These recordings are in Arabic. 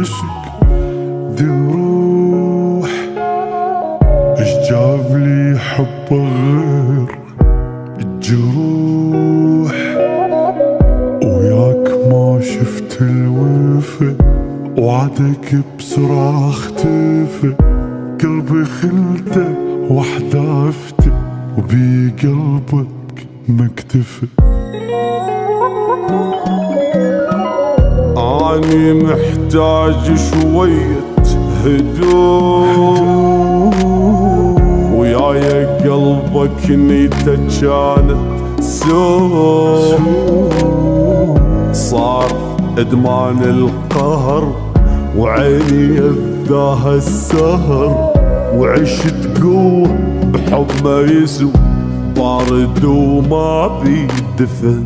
عاشق دي روح، اش جاب لي حبه غير الجروح، وياك ما شفت الوفا وعدك بسرعة اختفى، قلبي خلته وحدافته وبي قلبك ما اكتفى. أني محتاج شوية هدوء، وياي قلبك نيته كانت سوء، صار ادمان القهر وعيني يذاها السهر، وعشت قوة بحب ما يسوى بارد وما بيدفى.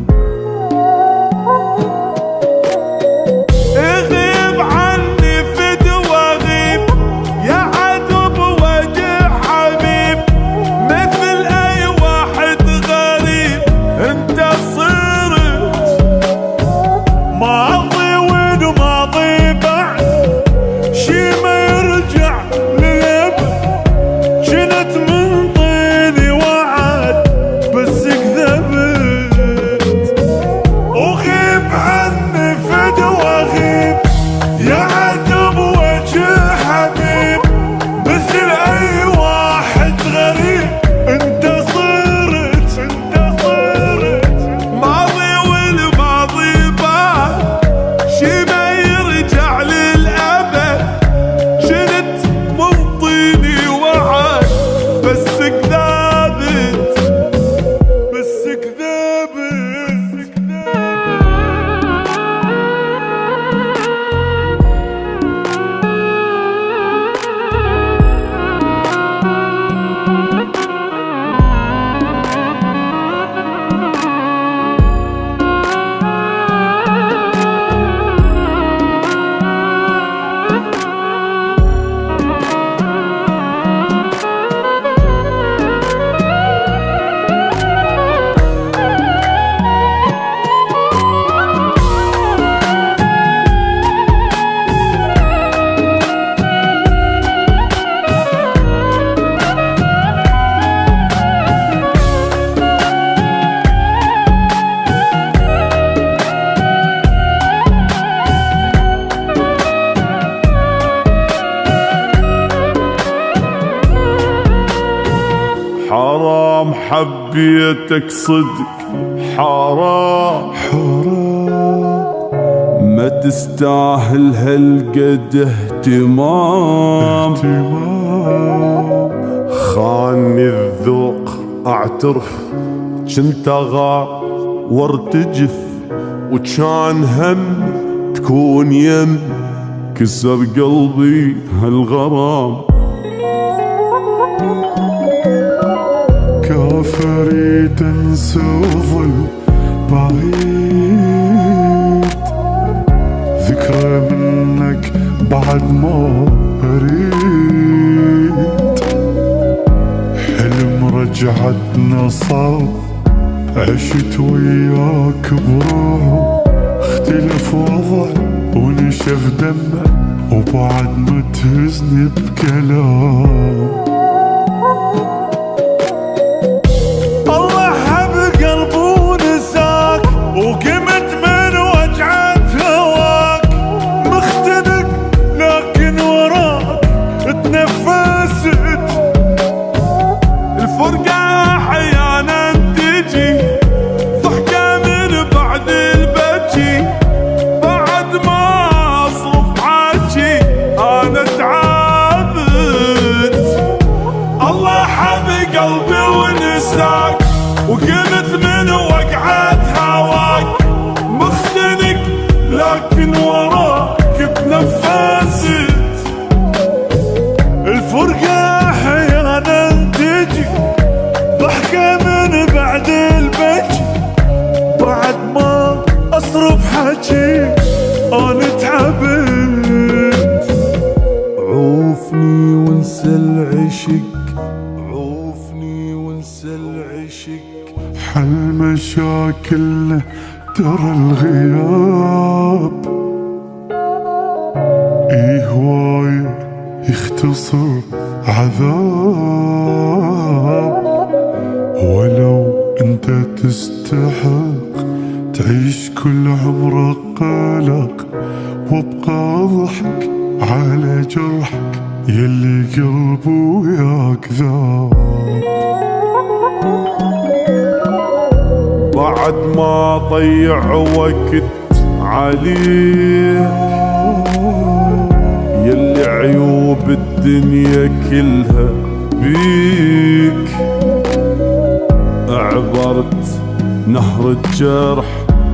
حرام حبيتك صدق، حرام ما تستاهل هالقد اهتمام، خاني الذوق اعترف، جنت اغار وارتجف، وكان هم تكون يم، كسر قلبي هالغرام. كافري تنسى وظل بعيد، ذكرى منك بعد ما اريد، حلم رجعتنا صار، عشت وياك بروح، اختلف وضع ونشف دمه، وبعد ما تهزني بكلام. وقمت من وقعة هواك، مختنق لكن وراك بنفست، الفرقة احيانا تجي، ضحكة من بعد البكي، بعد ما اصرف حكي انا تعبت. عوفني وانسى العشق، عوفني وانسى العشق، حل مشاكلنا ترى الغياب يختصر عذاب. ولو انت تستحق تعيش كل عمرك قلق، وابقى اضحك على جرحك يلي قلبه وياك ذاب. بعد ما ضيع وقت عليك يلي عيوب الدنيا كلها بيك، عبرت نهر الجرح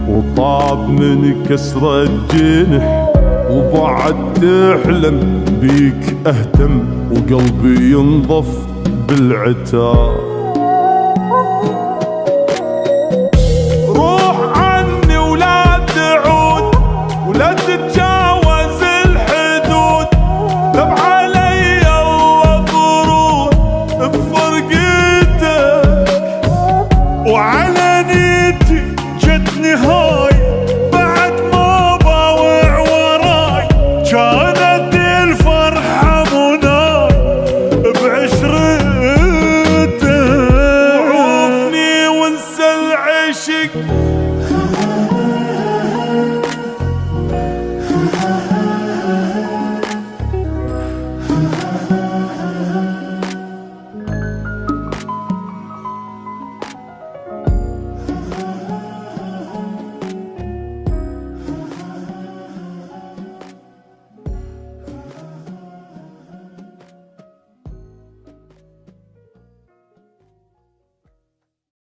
وطاب من كسر الجنح، وبعد تحلم بيك اهتم وقلبي ينضف بالعتاب. روح عني ولا تعود ولا تتجاوز الحدود، ذب علي الله ضرور بفرقتك، وعلى نيتي جتني هاي بعد ما باوع وراي، كانت الفرحة مناي بعشرتك، وعوفني وانسى العشق